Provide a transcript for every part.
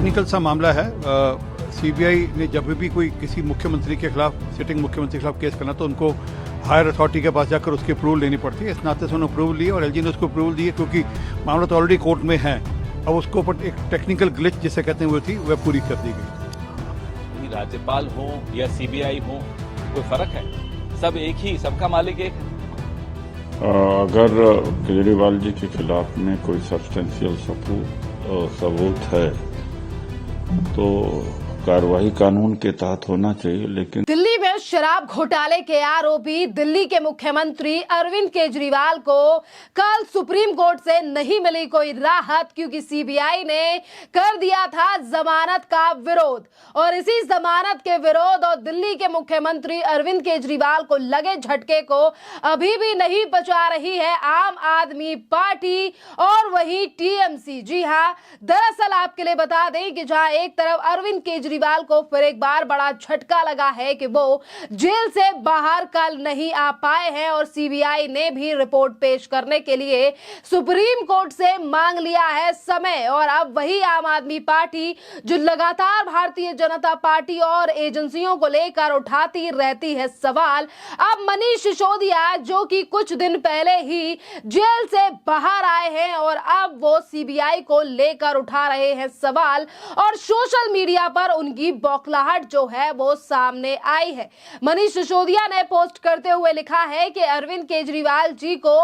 Technical सा मामला है। सीबीआई ने जब भी कोई किसी मुख्यमंत्री के खिलाफ, सिटिंग मुख्यमंत्री के खिलाफ केस करना तो उनको हायर अथॉरिटी के पास जाकर उसकी अप्रूवल लेनी पड़ती है। इस नाते से उन्होंने अप्रूवल ली और एलजी ने उसको अप्रूवल दी क्योंकि मामला तो ऑलरेडी कोर्ट में है। अब उसको ऊपर एक टेक्निकल ग्लिच जिसे कहते हैं वो थी, वह पूरी कर दी गई। राज्यपाल हो या सीबीआई हो, कोई फर्क है? सब एक ही, सबका मालिक एक है। अगर केजरीवाल जी के खिलाफ में कोई सब्सटेंशियल सबूत है तो कार्रवाई कानून के तहत होना चाहिए। लेकिन दिल्ली में शराब घोटाले के आरोपी दिल्ली के मुख्यमंत्री अरविंद केजरीवाल को कल सुप्रीम कोर्ट से नहीं मिली कोई राहत, क्योंकि सीबीआई ने कर दिया था जमानत का विरोध। और इसी जमानत के विरोध और दिल्ली के मुख्यमंत्री अरविंद केजरीवाल को लगे झटके को अभी भी नहीं बचा रही है आम आदमी पार्टी और वही टीएमसी। जी हाँ, दरअसल आपके लिए बता दें कि जहां एक तरफ अरविंद केजरीवाल को फिर एक बार बड़ा झटका लगा है कि वो जेल से बाहर कल नहीं आ पाए हैं और सीबीआई ने भी रिपोर्ट पेश करने के लिए सुप्रीम कोर्ट से मांग लिया है समय। और अब वही आम आदमी पार्टी जो लगातार भारतीय जनता पार्टी और एजेंसियों को लेकर उठाती रहती है सवाल, अब मनीष सिसोदिया जो कि कुछ दिन पहले ही जेल से बाहर आए हैं और अब वो सीबीआई को लेकर उठा रहे हैं सवाल और सोशल मीडिया पर उनकी बौखलाहट जो है वो सामने आई है। मनीष सिसोदिया ने पोस्ट करते हुए लिखा है कि अरविंद केजरीवाल जी को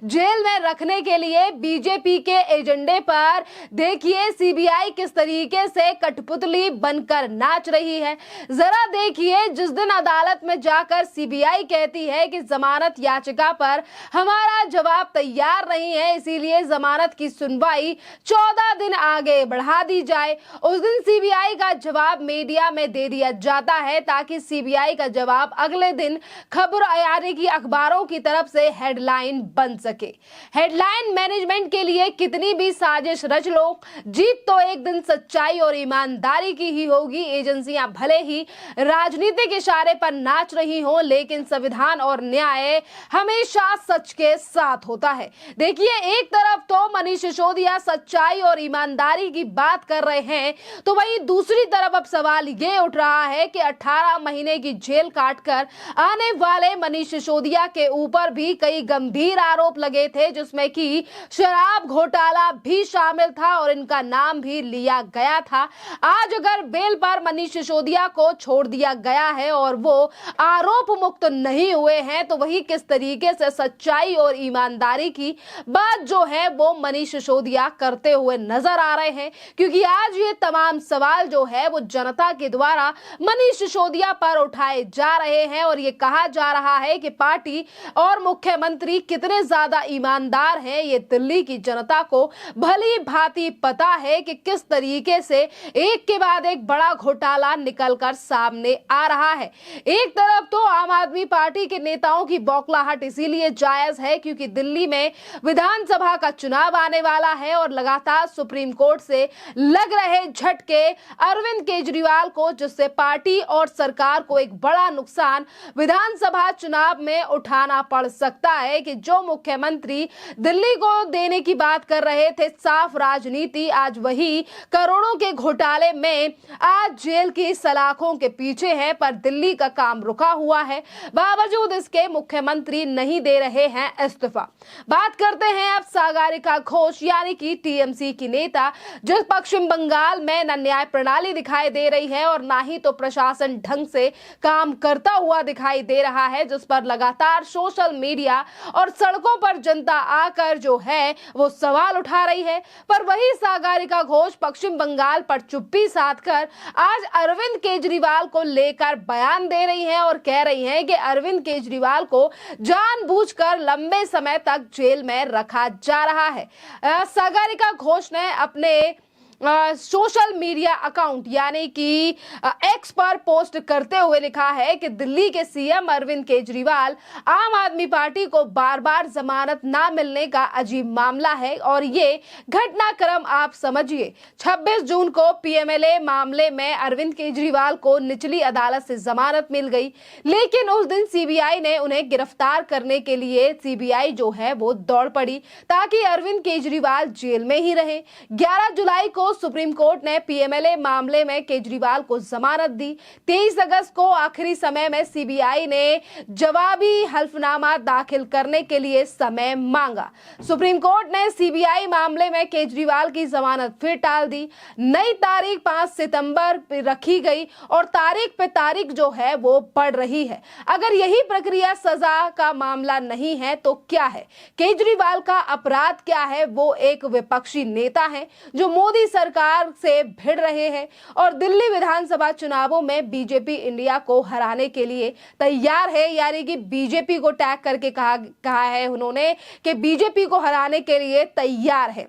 जेल में रखने के लिए बीजेपी के एजेंडे पर देखिए सीबीआई किस तरीके से कठपुतली बनकर नाच रही है। जरा देखिए, जिस दिन अदालत में जाकर सीबीआई कहती है कि जमानत याचिका पर हमारा जवाब तैयार नहीं है, इसीलिए जमानत की सुनवाई 14 दिन आगे बढ़ा दी जाए, उस दिन सीबीआई का जवाब मीडिया में दे दिया जाता है ताकि सीबीआई का जवाब अगले दिन खबर यानी कि अखबारों की तरफ से हेडलाइन बन सके। हेडलाइन मैनेजमेंट के लिए कितनी भी साजिश रच लो, जीत तो एक दिन सच्चाई और ईमानदारी की ही होगी। एजेंसियां भले ही राजनीतिक इशारे पर नाच रही हो, लेकिन संविधान और न्याय हमेशा सच के साथ होता है। देखिए, एक तरफ तो मनीष सिसोदिया सच्चाई और ईमानदारी की बात कर रहे हैं, तो वहीं दूसरी तरफ अब सवाल ये उठ रहा है कि 18 महीने की जेल काटकर आने वाले मनीष सिसोदिया के ऊपर भी कई गंभीर आरोप लगे थे, जिसमें कि शराब घोटाला भी शामिल था और इनका नाम भी लिया गया था। आज अगर बेल पर मनीष सिसोदिया को छोड़ दिया गया है और वो आरोप मुक्त नहीं हुए हैं, तो वही किस तरीके से सच्चाई और ईमानदारी की बात जो है वो मनीष सिसोदिया करते हुए नजर आ रहे हैं, क्योंकि आज ये तमाम सवाल जो है वो जनता के द्वारा मनीष सिसोदिया पर उठाए जा रहे हैं और ये कहा जा रहा है कि पार्टी और मुख्यमंत्री कितने ज्यादा ईमानदार हैं, ये दिल्ली की जनता को भली भांति पता है कि किस तरीके से एक के बाद एक बड़ा घोटाला निकलकर सामने आ रहा है। एक तरफ तो आम आदमी पार्टी के नेताओं की बौखलाहट इसीलिए जायज है क्योंकि दिल्ली में विधानसभा का चुनाव आने वाला है और लगातार सुप्रीम कोर्ट से लग रहे झटके अरविंद केजरीवाल को, जिससे पार्टी और सरकार को एक बड़ा नुकसान विधानसभा चुनाव में उठाना पड़ सकता है कि जो मुख्यमंत्री दिल्ली को देने की बात कर रहे थे साफ राजनीति, आज वही करोड़ों के घोटाले में आज जेल की सलाखों के पीछे है, पर दिल्ली का काम रुका हुआ है। बावजूद इसके मुख्यमंत्री नहीं दे रहे हैं इस्तीफा। बात करते हैं अब सागरिका घोष यानी कि टीएमसी की नेता, जिस पश्चिम बंगाल में न न्याय प्रणाली दिखाई दे रही है और ना ही तो प्रशासन ढंग से काम करता हुआ दिखाई दे रहा है, जिस पर लगातार सोशल मीडिया और सड़कों पर जनता आकर जो है वो सवाल उठा रही है। पर वही सागरिका घोष पश्चिम बंगाल पर चुप्पी साधकर आज अरविंद केजरीवाल को लेकर बयान दे रही हैं और कह रही हैं कि अरविंद केजरीवाल को जानबूझकर लंबे समय तक जेल में रखा जा रहा है। सागरिका घोष ने अपने सोशल मीडिया अकाउंट यानी कि एक्स पर पोस्ट करते हुए लिखा है कि दिल्ली के सीएम अरविंद केजरीवाल आम आदमी पार्टी को बार बार जमानत ना मिलने का अजीब मामला है और ये घटनाक्रम आप समझिए। 26 जून को पीएमएलए मामले में अरविंद केजरीवाल को निचली अदालत से जमानत मिल गई, लेकिन उस दिन सीबीआई ने उन्हें गिरफ्तार करने के लिए सीबीआई जो है वो दौड़ पड़ी ताकि अरविंद केजरीवाल जेल में ही रहे। 11 जुलाई को को सुप्रीम कोर्ट ने पीएमएलए मामले में केजरीवाल को जमानत दी। 23 अगस्त को आखिरी समय में सीबीआई ने जवाबी हल्फनामा दाखिल करने के लिए समय मांगा। सुप्रीम कोर्ट ने सीबीआई मामले में केजरीवाल की जमानत फिर टाल दी। नई तारीख 5 सितंबर रखी गई और तारीख पे तारीख जो है वो बढ़ रही है। अगर यही प्रक्रिया सजा का मामला नहीं है तो क्या है? केजरीवाल का अपराध क्या है? वो एक विपक्षी नेता है जो मोदी सरकार से भिड़ रहे हैं और दिल्ली विधानसभा चुनावों में बीजेपी इंडिया को हराने के लिए तैयार है। यानी कि बीजेपी को टैग करके कहा है उन्होंने कि बीजेपी को हराने के लिए तैयार है।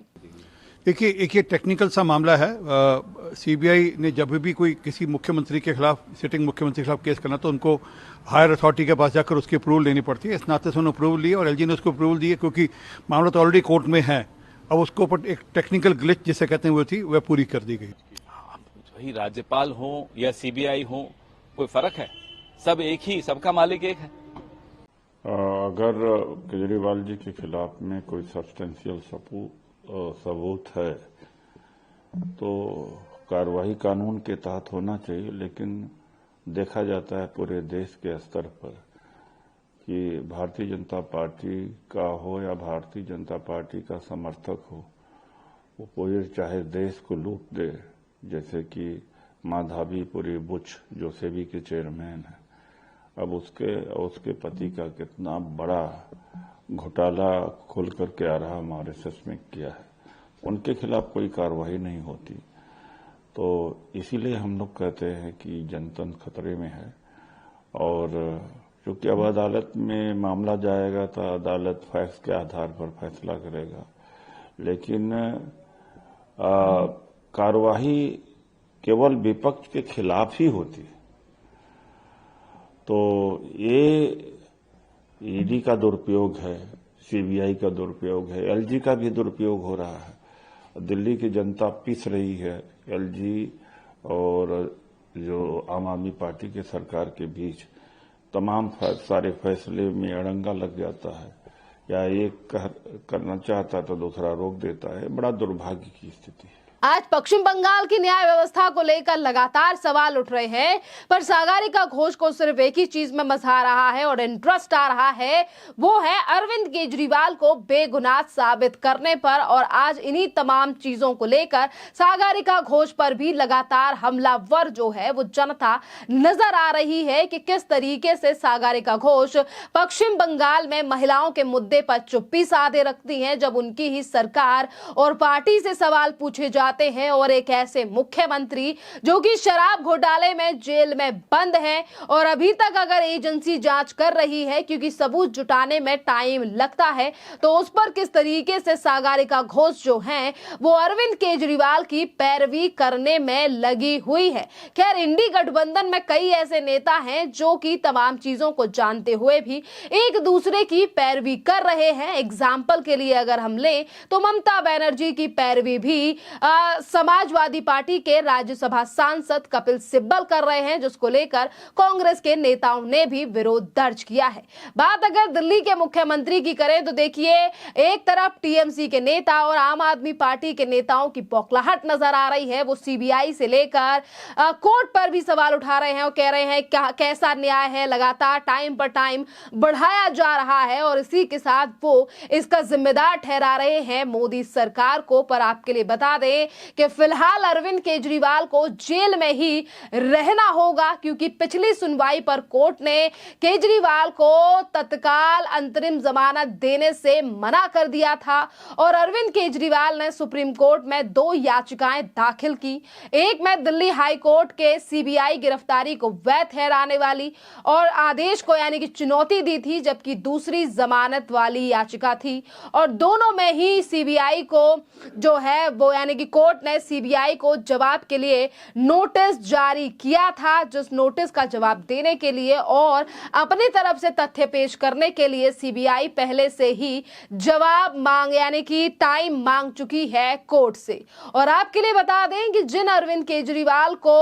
देखिए, एक ये टेक्निकल सा मामला है। सीबीआई ने जब भी कोई किसी मुख्यमंत्री के खिलाफ, सिटिंग मुख्यमंत्री के खिलाफ केस करना तो उनको हायर अथॉरिटी के पास जाकर उसकी अप्रूवल लेनी पड़ती है। इस नाते से उन्होंने अप्रूवल ली और एलजी ने उसको अप्रूवल दी है क्योंकि मामला तो ऑलरेडी कोर्ट में है। अब उसको ऊपर एक टेक्निकल ग्लिच जिसे कहते हैं वो थी, वह पूरी कर दी गई। वही राज्यपाल हो या सीबीआई हो, कोई फर्क है? सब एक ही, सबका मालिक एक है। अगर केजरीवाल जी के खिलाफ में कोई सब्सटेंशियल सबूत है तो कार्रवाई कानून के तहत होना चाहिए, लेकिन देखा जाता है पूरे देश के स्तर पर कि भारतीय जनता पार्टी का हो या भारतीय जनता पार्टी का समर्थक हो, वो पूरे चाहे देश को लूट दे, जैसे कि माधवीपुरी बुच जो सेबी के चेयरमैन है, अब उसके पति का कितना बड़ा घोटाला खुल करके आ रहा आरएसएस में किया है, उनके खिलाफ कोई कार्रवाई नहीं होती। तो इसीलिए हम लोग कहते हैं कि जनतंत्र खतरे में है। और चूंकि अब अदालत में मामला जाएगा तो अदालत फैक्ट के आधार पर फैसला करेगा, लेकिन कार्रवाई केवल विपक्ष के खिलाफ ही होती है। तो ये ईडी का दुरुपयोग है, सीबीआई का दुरुपयोग है, एलजी का भी दुरुपयोग हो रहा है। दिल्ली की जनता पिस रही है एलजी और जो आम आदमी पार्टी के सरकार के बीच। तमाम सारे फैसले में अड़ंगा लग जाता है, या एक करना चाहता तो दूसरा रोक देता है। बड़ा दुर्भाग्य की स्थिति है। आज पश्चिम बंगाल की न्याय व्यवस्था को लेकर लगातार सवाल उठ रहे हैं, पर सागरिका घोष को सिर्फ एक ही चीज में मजा आ रहा है और इंटरेस्ट आ रहा है, वो है अरविंद केजरीवाल को बेगुनाह साबित करने पर। और आज इन्हीं तमाम चीजों को लेकर सागरिका घोष पर भी लगातार हमलावर जो है वो जनता नजर आ रही है कि किस तरीके से सागरिका घोष पश्चिम बंगाल में महिलाओं के मुद्दे पर चुप्पी साधे रखती हैं जब उनकी ही सरकार और पार्टी से सवाल पूछे जाते हैं। और एक ऐसे मुख्यमंत्री जो कि शराब घोटाले में जेल में बंद हैं और अभी तक अगर एजेंसी जांच कर रही है क्योंकि सबूत जुटाने में टाइम लगता है, तो उस पर किस तरीके से सागरिका घोष जो हैं वो अरविंद केजरीवाल की पैरवी करने में लगी हुई है। खैर, इंडी गठबंधन में कई ऐसे नेता हैं जो कि तमाम चीजों को जानते हुए भी एक दूसरे की पैरवी कर रहे हैं। एग्जाम्पल के लिए अगर हम लें तो ममता बनर्जी की पैरवी भी समाजवादी पार्टी के राज्यसभा सांसद कपिल सिब्बल कर रहे हैं, जिसको लेकर कांग्रेस के नेताओं ने भी विरोध दर्ज किया है। बात अगर दिल्ली के मुख्यमंत्री की करें तो देखिए, एक तरफ टीएमसी के नेता और आम आदमी पार्टी के नेताओं की बौखलाहट नजर आ रही है। वो सीबीआई से लेकर कोर्ट पर भी सवाल उठा रहे हैं और कह रहे हैं कैसा न्याय है, लगातार टाइम पर टाइम बढ़ाया जा रहा है और इसी के साथ वो इसका जिम्मेदार ठहरा रहे हैं मोदी सरकार को। पर आपके लिए बता दें कि फिलहाल अरविंद केजरीवाल को जेल में ही रहना होगा, क्योंकि पिछली सुनवाई पर कोर्ट ने केजरीवाल को तत्काल अंतरिम जमानत देने से मना कर दिया था और अरविंद केजरीवाल ने सुप्रीम कोर्ट में 2 याचिकाएं दाखिल की। एक में दिल्ली हाई कोर्ट के सीबीआई गिरफ्तारी को वैध ठहराने वाली और आदेश को यानी कि चुनौती दी थी, जबकि दूसरी जमानत वाली याचिका थी। और दोनों में ही सीबीआई को जो है वो यानी कि कोर्ट ने सीबीआई को जवाब के लिए नोटिस जारी किया था, जिस नोटिस का जवाब देने के लिए और अपनी तरफ से तथ्य पेश करने के लिए सीबीआई पहले से ही जवाब मांग यानी कि टाइम मांग चुकी है कोर्ट से। और आपके लिए बता दें कि जिन अरविंद केजरीवाल को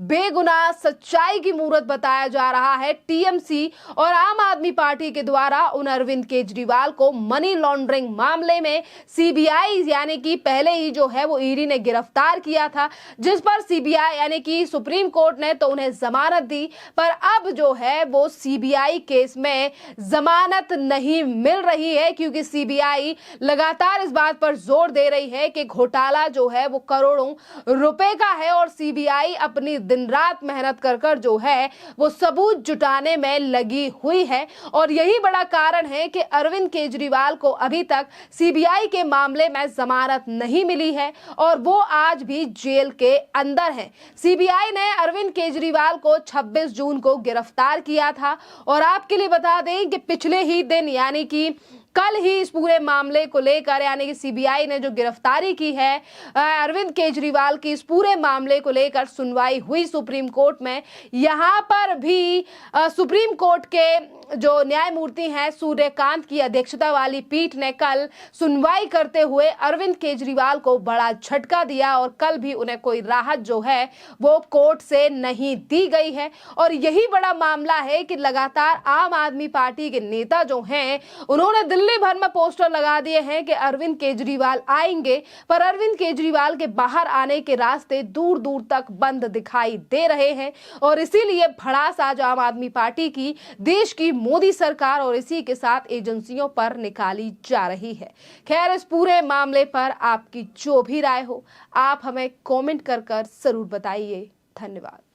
बेगुनाह सच्चाई की मूरत बताया जा रहा है टीएमसी और आम आदमी पार्टी के द्वारा, उन अरविंद केजरीवाल को मनी लॉन्ड्रिंग मामले में सीबीआई यानी कि पहले ही जो है वो ईडी ईडी ने गिरफ्तार किया था, जिस पर सीबीआई यानी कि सुप्रीम कोर्ट ने तो उन्हें जमानत दी, पर अब जो है वो सीबीआई केस में जमानत नहीं मिल रही है, क्योंकि सीबीआई लगातार इस बात पर जोर दे रही है कि घोटाला जो है वो करोड़ों रुपए का है और सीबीआई अपनी दिन रात मेहनत कर जो है वो सबूत जुटाने में लगी हुई है। और यही बड़ा कारण है कि अरविंद केजरीवाल को अभी तक सीबीआई के मामले में जमानत नहीं मिली है और वो आज भी जेल के अंदर है। सीबीआई ने अरविंद केजरीवाल को 26 जून को गिरफ्तार किया था और आपके लिए बता दें कि पिछले ही दिन यानी कि कल ही इस पूरे मामले को लेकर यानी कि सीबीआई ने जो गिरफ्तारी की है अरविंद केजरीवाल की, इस पूरे मामले को लेकर सुनवाई हुई सुप्रीम कोर्ट में। यहां पर भी सुप्रीम कोर्ट के जो न्यायमूर्ति हैं सूर्यकांत की अध्यक्षता वाली पीठ ने कल सुनवाई करते हुए अरविंद केजरीवाल को बड़ा झटका दिया और कल भी उन्हें कोई राहत जो है वो कोर्ट से नहीं दी गई है। और यही बड़ा मामला है कि लगातार आम आदमी पार्टी के नेता जो हैं उन्होंने दिल्ली भर में पोस्टर लगा दिए हैं कि अरविंद केजरीवाल आएंगे, पर अरविंद केजरीवाल के बाहर आने के रास्ते दूर दूर तक बंद दिखाई दे रहे हैं। और इसीलिए भड़ास आज आम आदमी पार्टी की देश की मोदी सरकार और इसी के साथ एजेंसियों पर निकाली जा रही है। खैर, इस पूरे मामले पर आपकी जो भी राय हो आप हमें कमेंट कर जरूर बताइए। धन्यवाद।